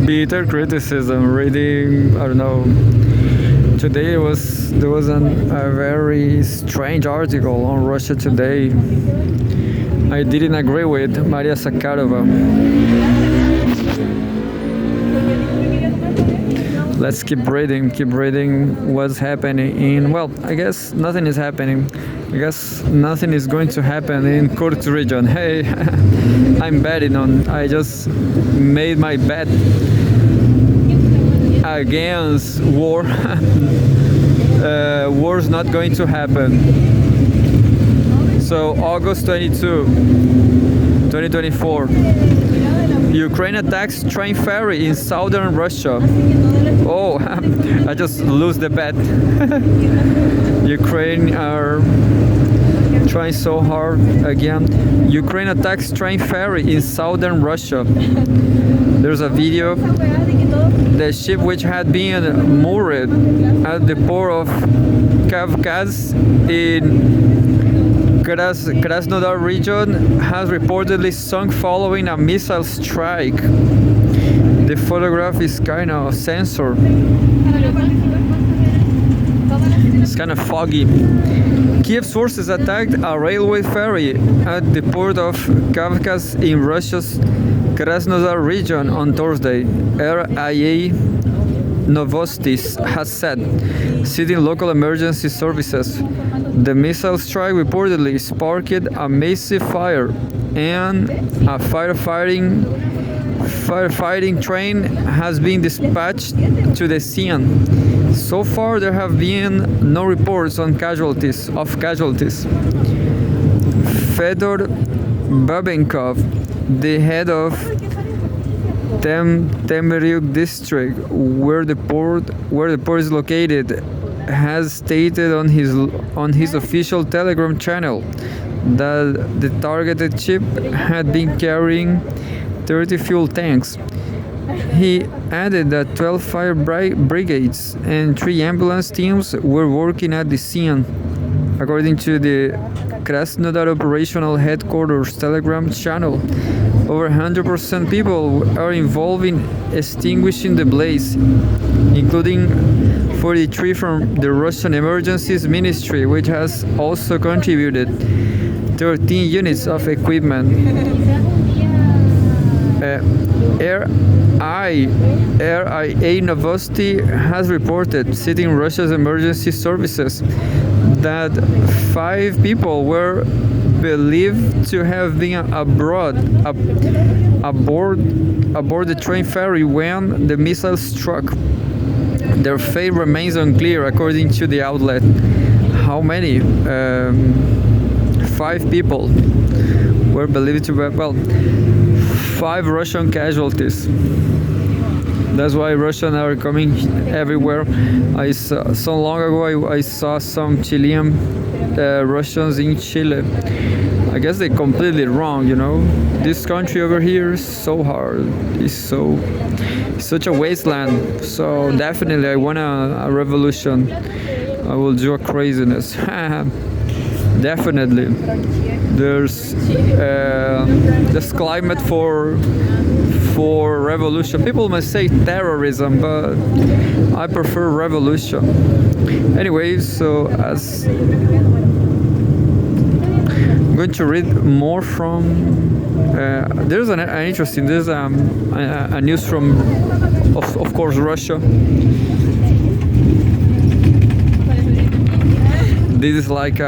Bitter criticism. Reading, I don't know. Today there was a very strange article on Russia Today. I didn't agree with Maria Sakharova. Let's keep reading what's happening in, well, I guess nothing is happening. I guess nothing is going to happen in Kursk region. Hey, I just made my bet against war. War's not going to happen. So August 22, 2024. Ukraine attacks train ferry in southern Russia. Oh, I just lose the bet. Ukraine are trying so hard again. Ukraine attacks train ferry in southern Russia. There's a video. The ship, which had been moored at the port of Kavkaz in Krasnodar region, has reportedly sunk following a missile strike. The photograph is kind of censored. It's kind of foggy. Kiev sources attacked a railway ferry at the port of Kavkaz in Russia's Krasnodar region on Thursday, RIA Novostis has said, citing local emergency services. The missile strike reportedly sparked a massive fire, and a firefighting train has been dispatched to the scene. So far, there have been no reports of casualties. Fedor Babenkov, the head of Temeryuk district, where the port is located, has stated on his official Telegram channel that the targeted ship had been carrying 30 fuel tanks. He added that 12 fire brigades and 3 ambulance teams were working at the scene. According to the Krasnodar Operational Headquarters Telegram channel, over 100% people are involved in extinguishing the blaze, including 43 from the Russian Emergencies Ministry, which has also contributed 13 units of equipment. RIA Novosti has reported, citing Russia's emergency services, that 5 people were believed to have been aboard the train ferry when the missile struck. Their fate remains unclear, according to the outlet. How many? 5 people were believed to be, 5 Russian casualties. That's why Russians are coming everywhere. So long ago I saw some Chilean Russians in Chile. I guess they're completely wrong, This country over here is so hard. It's such a wasteland. So definitely I want a revolution. I will do a craziness. Definitely. There's this climate for revolution. People must say terrorism, but I prefer revolution. Anyway, so as I'm going to read more from there's an interesting, there's a news from of course Russia. This is like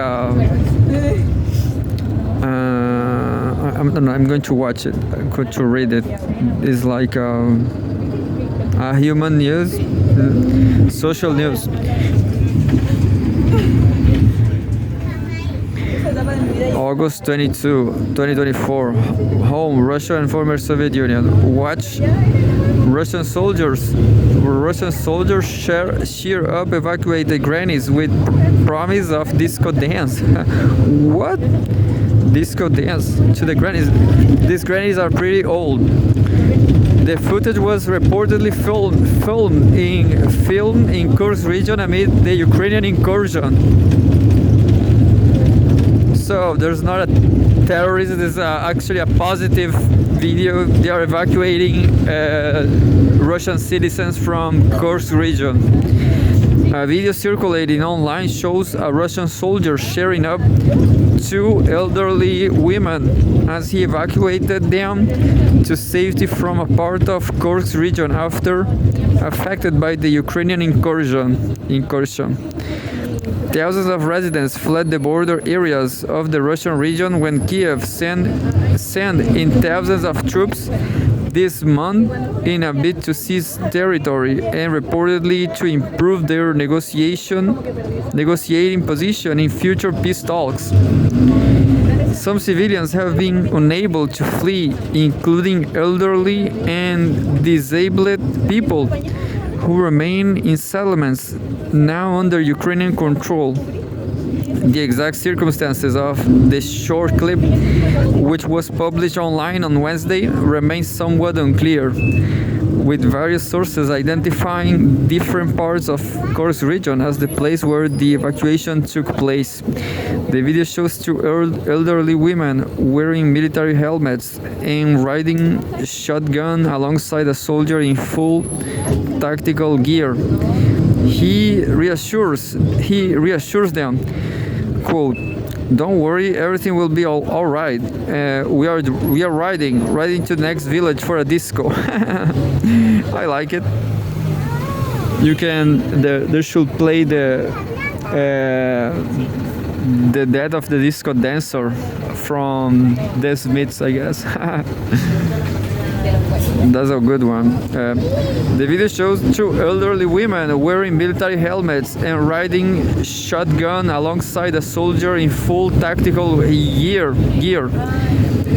I'm going to watch it. I'm going to read it. It's like a human news, social news. August 22, 2024. Home, Russia and former Soviet Union. Watch Russian soldiers cheer up evacuated grannies with promise of disco dance. What? Disco dance to the grannies? These grannies are pretty old. The footage was reportedly filmed in Kursk region amid the Ukrainian incursion. So there's not a terrorism. There's actually a positive video, they are evacuating Russian citizens from Kursk region. A video circulating online shows a Russian soldier sharing up two elderly women as he evacuated them to safety from a part of Kursk region after affected by the Ukrainian incursion. Thousands of residents fled the border areas of the Russian region when Kiev sent in thousands of troops this month in a bid to seize territory and reportedly to improve their negotiating position in future peace talks. Some civilians have been unable to flee, including elderly and disabled people who remain in settlements now under Ukrainian control. The exact circumstances of the short clip, which was published online on Wednesday, remain somewhat unclear, with various sources identifying different parts of Kursk region as the place where the evacuation took place. The video shows two elderly women wearing military helmets and riding shotgun alongside a soldier in full tactical gear. He reassures them, quote, "Don't worry, everything will be all right. We are riding to the next village for a disco." I like it. You can there should play the Death of the Disco Dancer from The Smiths, I guess. That's a good one. The video shows two elderly women wearing military helmets and riding shotgun alongside a soldier in full tactical gear.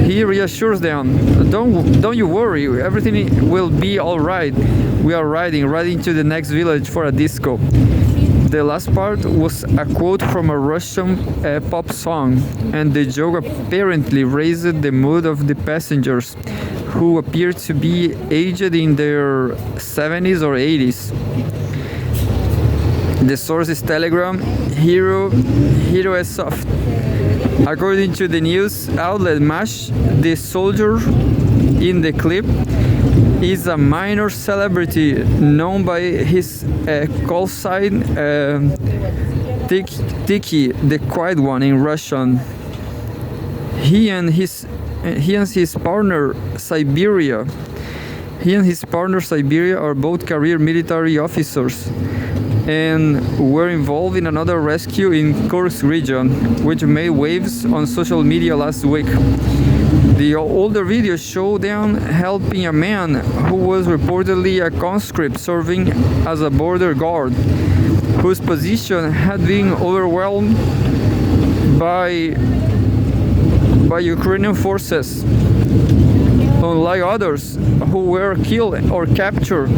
He reassures them, don't you worry, everything will be all right. We are riding to the next village for a disco. The last part was a quote from a Russian pop song, and the joke apparently raised the mood of the passengers, who appeared to be aged in their 70s or 80s. The source is Telegram Hero Soft. According to the news outlet MASH, the soldier in the clip is a minor celebrity known by his call sign Tiki, the quiet one in Russian. He and his partner Siberia are both career military officers and were involved in another rescue in Kursk region, which made waves on social media last week. The older video showed them helping a man who was reportedly a conscript serving as a border guard, whose position had been overwhelmed by Ukrainian forces. Unlike others who were killed or captured,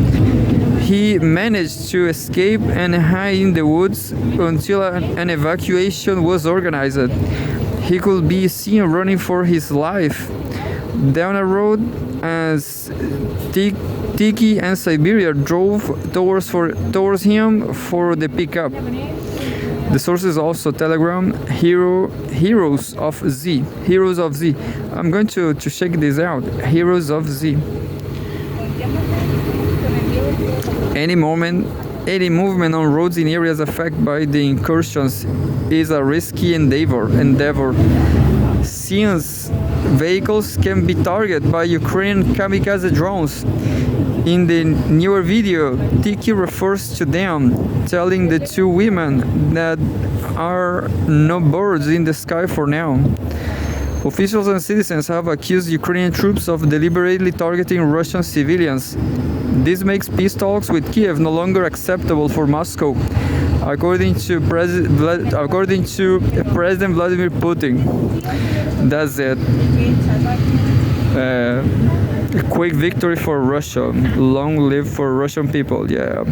he managed to escape and hide in the woods until an evacuation was organized. He could be seen running for his life down a road as Tiki and Siberia drove towards him for the pickup. The source is also Telegram Heroes of Z. I'm going to check this out. Heroes of Z. Any movement on roads in areas affected by the incursions is a risky endeavor, since vehicles can be targeted by Ukrainian kamikaze drones. In the newer video, Tiki refers to them, telling the two women that are no birds in the sky for now. Officials and citizens have accused Ukrainian troops of deliberately targeting Russian civilians. This makes peace talks with Kiev no longer acceptable for Moscow, according to President Vladimir Putin. That's it. A quick victory for Russia. Long live for Russian people. Yeah.